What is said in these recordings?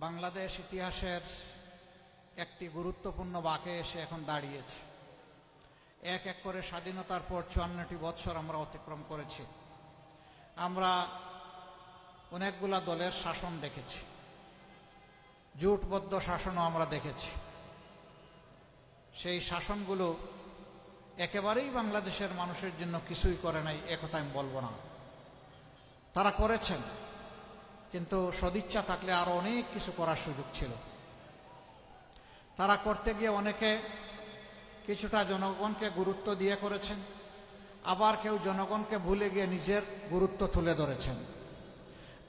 বাংলাদেশ ইতিহাসের একটি গুরুত্বপূর্ণ বাঁকে এসে এখন দাঁড়িয়েছে। এক এক করে স্বাধীনতার পর ৫৪টি বৎসর আমরা অতিক্রম করেছি। আমরা অনেকগুলা দলের শাসন দেখেছি, জোটবদ্ধ শাসনও আমরা দেখেছি। সেই শাসনগুলো একেবারেই বাংলাদেশের মানুষের জন্য কিছুই করে নাই একথা আমি বলবো না। তারা করেছেন, কিন্তু সদিচ্ছা থাকলে আরো অনেক কিছু করার সুযোগ ছিল। তারা করতে গিয়ে অনেকে কিছুটা জনগণকে গুরুত্ব দিয়ে করেছেন, আবার কেউ জনগণকে ভুলে গিয়ে নিজের গুরুত্ব তুলে ধরেছেন।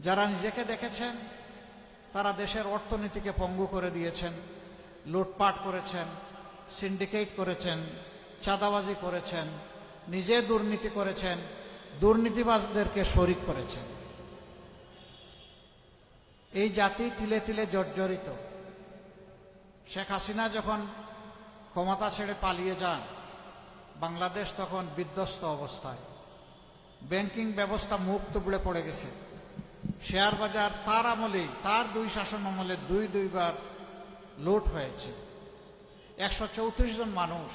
যারা নিজেকে দেখেছেন তারা দেশের অর্থনীতিকে পঙ্গু করে দিয়েছেন, লুটপাট করেছেন, সিন্ডিকেট করেছেন, চাঁদাবাজি করেছেন, নিজে দুর্নীতি করেছেন, দুর্নীতিবাজদেরকে শরিক করেছেন। এই জাতি তিলে তিলে জর্জরিত। শেখ হাসিনা যখন ক্ষমতা ছেড়ে পালিয়ে যান, বাংলাদেশ তখন বিধ্বস্ত অবস্থায়। ব্যাংকিং ব্যবস্থা মুখ তুবড়ে পড়ে গেছে। শেয়ার বাজার তার আমলেই, তার দুই শাসন আমলে দুইবার লুট হয়েছে। ১৩৪ জন মানুষ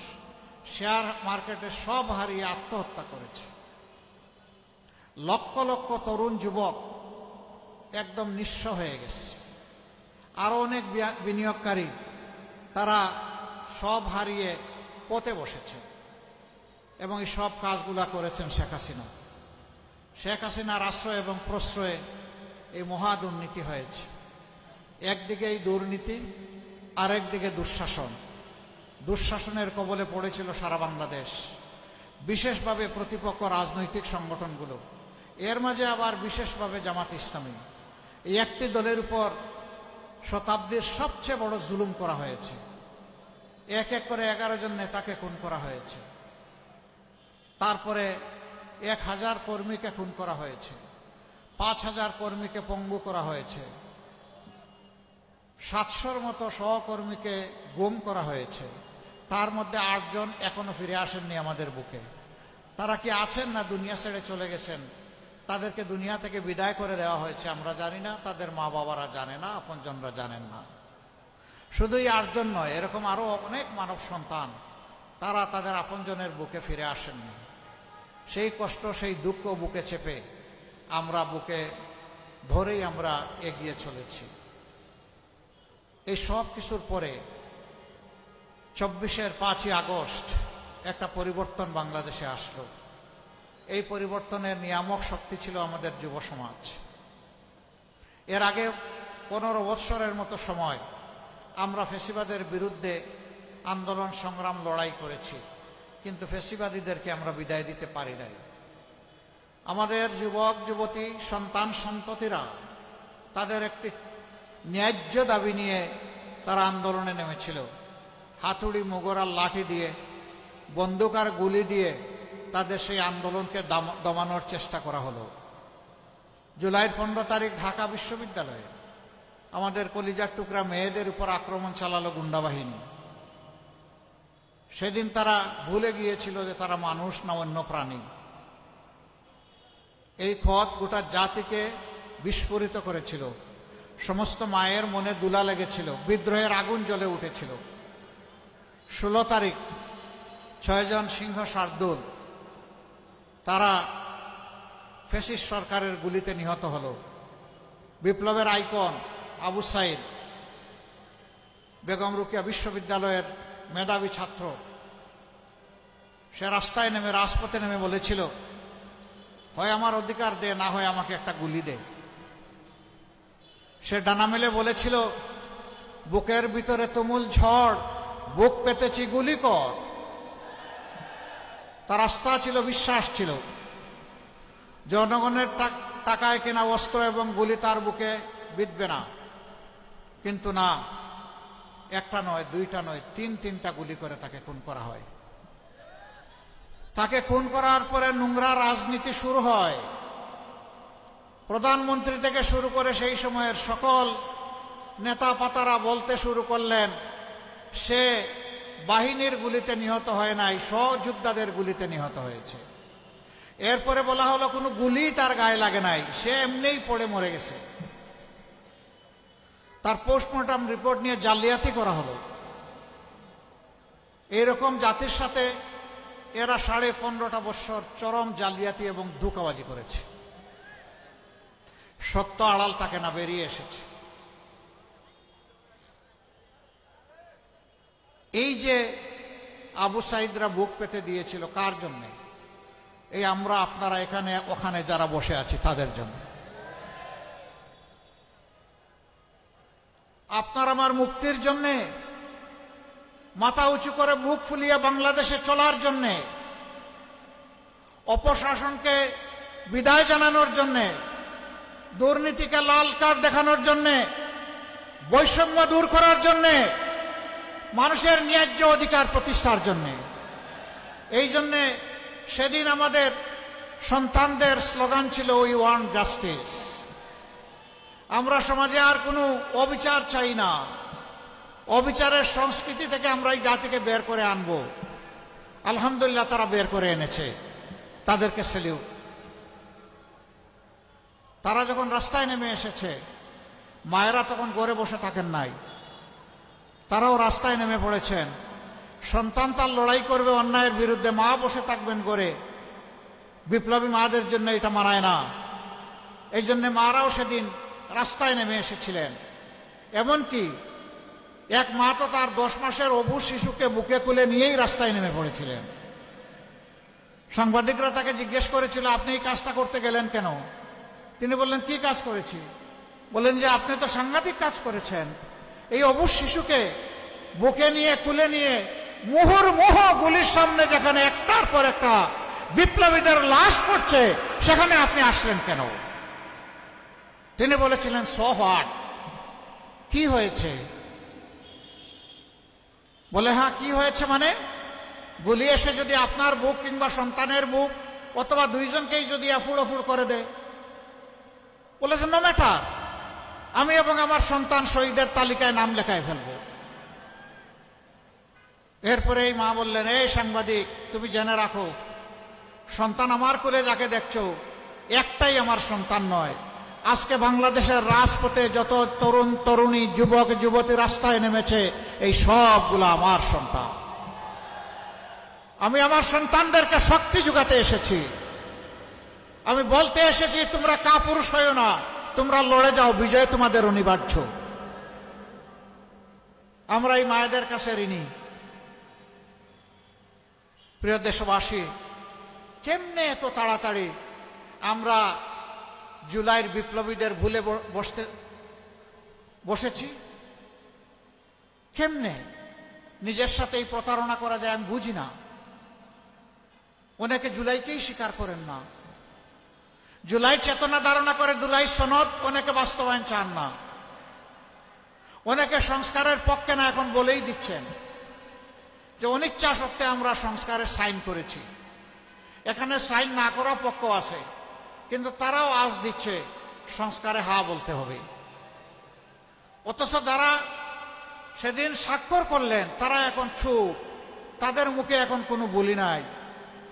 শেয়ার মার্কেটে সব হারিয়ে আত্মহত্যা করেছে। লক্ষ লক্ষ তরুণ যুবক একদম নিঃস্ব হয়ে গেছে। আরো অনেক বিনিয়োগকারী তারা সব হারিয়ে পথে বসেছে। এবং এই সব কাজগুলা করেছেন শেখ হাসিনা। শেখ হাসিনার আশ্রয় এবং প্রশ্রয়ে এই মহা দুর্নীতি হয়েছে। একদিকে এই দুর্নীতি, আরেকদিকে দুঃশাসন। দুঃশাসনের কবলে পড়েছিল সারা বাংলাদেশ, বিশেষভাবে প্রতিপক্ষ রাজনৈতিক সংগঠনগুলো। এর মাঝে আবার বিশেষভাবে জামাত ইসলামী। এই একটি দলের উপর শতাব্দীর সবচেয়ে বড় জুলুম করা হয়েছে। এক এক করে 11 জন নেতাকে খুন করা হয়েছে। তারপরে 1000 কর্মীকে খুন করা হয়েছে, 5000 কর্মীকে পঙ্গু করা হয়েছে, 700-র মতো সহকর্মীকে গুম করা হয়েছে। তার মধ্যে 8 জন এখনো ফিরে আসেননি আমাদের বুকে। তারা কি আছেন না দুনিয়া ছেড়ে চলে গেছেন? তাদেরকে দুনিয়া থেকে বিদায় করে দেওয়া হয়েছে, আমরা জানি না, তাদের মা বাবারা জানে না, আপনজনরা জানেন না। শুধুই 8 জন নয়, এরকম আরো অনেক মানব সন্তান তারা তাদের আপনজনের বুকে ফিরে আসেননি। সেই কষ্ট, সেই দুঃখ বুকে চেপে আমরা বুকে ধরেই আমরা এগিয়ে চলেছি। এই সব কিছুর পরে ২৪-এর 5ই আগস্ট একটা পরিবর্তন বাংলাদেশে আসলো। এই পরিবর্তনের নিয়ামক শক্তি ছিল আমাদের যুব সমাজ। এর আগে 15 বৎসরের মতো সময় আমরা ফ্যাসিবাদের বিরুদ্ধে আন্দোলন সংগ্রাম লড়াই করেছি, কিন্তু ফ্যাসিবাদীদেরকে আমরা বিদায় দিতে পারি নাই। আমাদের যুবক যুবতী সন্তান সন্ততিরা তাদের একটি ন্যায্য দাবি নিয়ে তারা আন্দোলনে নেমেছিল। হাতুড়ি, মুগরার লাঠি দিয়ে, বন্দুক আর গুলি দিয়ে তাদের সেই আন্দোলনকে দমানোর চেষ্টা করা হলো। জুলাইয়ের 15 তারিখ ঢাকা বিশ্ববিদ্যালয়ে আমাদের কলিজার টুকরা মেয়েদের উপর আক্রমণ চালালো গুন্ডা বাহিনী। সেদিন তারা ভুলে গিয়েছিল যে তারা মানুষ না অন্য প্রাণী। এই ক্ষত গোটা জাতিকে বিস্ফোরিত করেছিল। সমস্ত মায়ের মনে দুলা লেগেছিল, বিদ্রোহের আগুন জ্বলে উঠেছিল। 16 তারিখ 6 জন সিংহ শার্দুল তারা ফ্যাসিস্ট সরকারের গুলিতে নিহত হলো। বিপ্লবের আইকন আবু সাইদ, বেগম রোকেয়া বিশ্ববিদ্যালয়ের মেধাবী ছাত্র, সে রাস্তায় নেমে, রাজপথে নেমে বলেছিল, হয় আমার অধিকার দে, না হয় আমাকে একটা গুলি দে। সে ডানা মেলে বলেছিল, বুকের ভিতরে তুমুল ঝড়, বুক পেতেছি, গুলি কর। তার আস্থা ছিল, বিশ্বাস ছিল, জনগণের টাকায় কেনা অস্ত্র এবং গুলি তার বুকে বিঁধবে না। কিন্তু না, একটা নয়, দুইটা নয়, 3টা গুলি করে তাকে খুন করা হয়। তাকে খুন করার পরে নোংরা রাজনীতি শুরু হয়। প্রধানমন্ত্রী থেকে শুরু করে সেই সময়ের সকল নেতা পাতারা বলতে শুরু করলেন, সে বাহিনীর গুলিতে নিহত হয় নাই, সহযোদ্ধাদের গুলিতে নিহত হয়েছে। এরপরে বলা হলো কোনো গুলি তার গায়ে লাগে নাই, সে এমনিই পড়ে মরে গেছে। তার পোস্টমর্টম রিপোর্ট নিয়ে জালিয়াতি করা হলো। এইরকম জাতির সাথে এরা 15.5 বছর চরম জালিয়াতি এবং ধোঁকাবাজি করেছে। সত্য আড়াল তাকে না, বেরিয়ে এসেছে। এই যে আবু সাইদরা বুক পেতে দিয়েছিল কার জন্য? এই আমরা, আপনারা এখানে ওখানে যারা বসে আছি তাদের জন্য। আপনার আমার মুক্তির জন্যে, মাথা উঁচু করে বুক ফুলিয়ে বাংলাদেশে চলার জন্যে, অপশাসনকে বিদায় জানানোর জন্যে, দুর্নীতিকে লাল কার্ড দেখানোর জন্যে, বৈষম্য দূর করার জন্যে, মানুষের ন্যায্য অধিকার প্রতিষ্ঠার জন্যে। এই জন্যে সেদিন আমাদের সন্তানদের স্লোগান ছিল উই ওয়ান্ট জাস্টিস। আমরা সমাজে আর কোনো অবিচার চাই না। অবিচারের সংস্কৃতি থেকে আমরা এই জাতিকে বের করে আনব। আলহামদুলিল্লাহ তারা বের করে এনেছে, তাদেরকে সেলিউট। তারা যখন রাস্তায় নেমে এসেছে, মায়েরা তখন ঘরে বসে থাকেন নাই, তারাও রাস্তায় নেমে পড়েছেন। সন্তান তার লড়াই করবে অন্যায়ের বিরুদ্ধে, মা বসে থাকবেন ঘরে। বিপ্লবী মাদের জন্য এটা মানায় না। এই জন্য মারাও সেদিন রাস্তায় নেমে এসেছিলেন। এমনকি এক মা তো তার 10 মাসের অবুঝ শিশুকে বুকে তুলে নিয়েই রাস্তায় নেমে পড়েছিলেন। সাংবাদিকরা তাকে জিজ্ঞেস করেছিল, আপনি এই কাজটা করতে গেলেন কেন? তিনি বললেন, কি কাজ করেছি? বললেন যে আপনি তো সাংঘাতিক কাজ করেছেন। এই অবুঝ শিশুকে বুকে নিয়ে তুলে নিয়ে মুহুর্মুহ গুলির সামনে যেখানে একটার পর একটা বিপ্লবীদের লাশ পড়ছে, সেখানে আপনি আসলেন কেন? তিনি বলেছিলেন, সো হোয়াট, কি হয়েছে? বলে, হ্যাঁ কি হয়েছে মানে? গুলি এসে যদি আপনার বুক কিংবা সন্তানের বুক অথবা দুইজনকেই যদি আফুড় আফুড় করে দেয়, বলেছে নো ম্যাটার, আমি এবং আমার সন্তান শহীদের তালিকায় নাম লেখায় ফেলবো। এরপরে এই মা বললেন, এই সাংবাদিক, তুমি জেনে রাখো, সন্তান আমার কোলে যাকে দেখছো একটাই আমার সন্তান নয়। আজকে বাংলাদেশের রাজপথে যত তরুণ তরুণী যুবক যুবতী রাস্তায় নেমেছে, এই সবগুলো আমার সন্তান। আমি আমার সন্তানদেরকে শক্তি যোগাতে এসেছি। আমি বলতে এসেছি, তোমরা কাপুরুষ হয়ো না, তোমরা লড়ে যাও, বিজয় তোমাদের অনিবার্য। আমরা এই মায়েদের কাছে ঋণী। প্রিয় দেশবাসী, কেমনে এত তাড়াতাড়ি আমরা জুলাইয়ের বিপ্লবীদের ভুলে বসেছি? কেমনে নিজের সাথেই প্রতারণা করা যায় আমি বুঝি না। অনেকে জুলাইকেই স্বীকার করেন না। জুলাই চেতনা ধারণা করে জুলাই সনদ অনেকে বাস্তবায়ন চান না। অনেকে সংস্কারের পক্ষে না, এখন বলেই দিচ্ছেন যে অনিচ্ছা সত্ত্বে আমরা সংস্কারের সাইন করেছি। এখানে সাইন না করা পক্ষ আছে, কিন্তু তারাও আজ দিচ্ছে সংস্কারে হা বলতে হবে। অথচ যারা সেদিন স্বাক্ষর করলেন তারা এখন চুপ, তাদের মুখে এখন কোনো বলি নাই।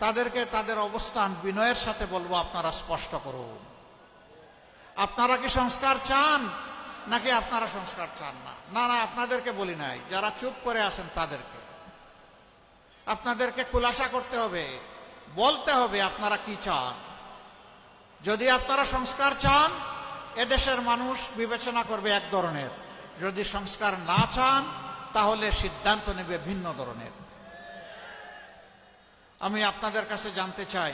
তাদেরকে তাদের অবস্থান বিনয়ের সাথে বলবো, আপনারা স্পষ্ট করুন, আপনারা কি সংস্কার চান নাকি আপনারা সংস্কার চান না? না না, আপনাদেরকে বলি নাই, যারা চুপ করে আছেন তাদেরকে আপনাদেরকে খুলাসা করতে হবে, বলতে হবে আপনারা কি চান। যদি আপনারা সংস্কার চান, এদেশের মানুষ বিবেচনা করবে এক ধরনের, যদি সংস্কার না চান তাহলে সিদ্ধান্ত নেবে ভিন্ন ধরনের। আমি আপনাদের কাছে জানতে চাই,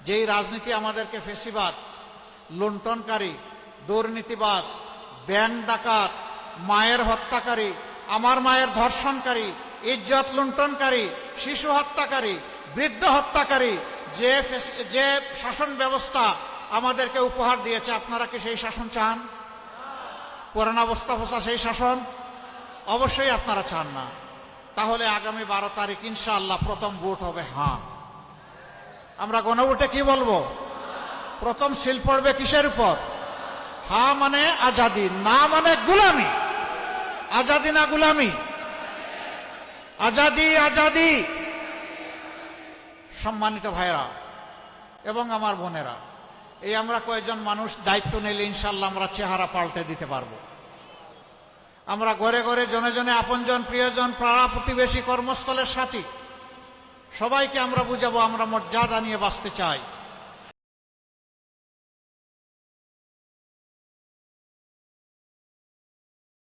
যেই রাজনীতি আমাদেরকে ফেসিবাদ, লুণ্ঠনকারী, দুর্নীতিবাজ, ব্যাংক ডাকাত, মায়ের হত্যাকারী, আমার মায়ের ধর্ষণকারী, ইজ্জত লুণ্ঠনকারী, শিশু হত্যাকারী, বৃদ্ধ হত্যাকারী যে শাসন ব্যবস্থা আমাদেরকে উপহার দিয়েছে, আপনারা কি সেই শাসন চান? পুরানা অবস্থা ফসা সেই শাসন অবশ্যই আপনারা চান না। তাহলে আগামী 12 তারিখ ইনশাআল্লাহ প্রথম ভোট হবে হ্যাঁ। আমরা গণভোটে কি বলবো? প্রথম সিল পড়বে কিসের উপর? হ্যাঁ মানে আজাদি, না মানে গুলামি। আজাদি না গুলামি? আজাদি, আজাদি। সম্মানিত ভাইরা এবং আমার বোনেরা, এই আমরা কয়েকজন মানুষ দায়িত্ব নিলে ইনশাআল্লাহ আমরা চেহারা পাল্টে দিতে পারবো। আমরা ঘরে ঘরে জনে জনে আপনজন প্রিয়জন পাড়া প্রতিবেশী কর্মস্থলের সাথী সবাইকে আমরা বুঝাবো আমরা মর্যাদা নিয়ে বাঁচতে চাই।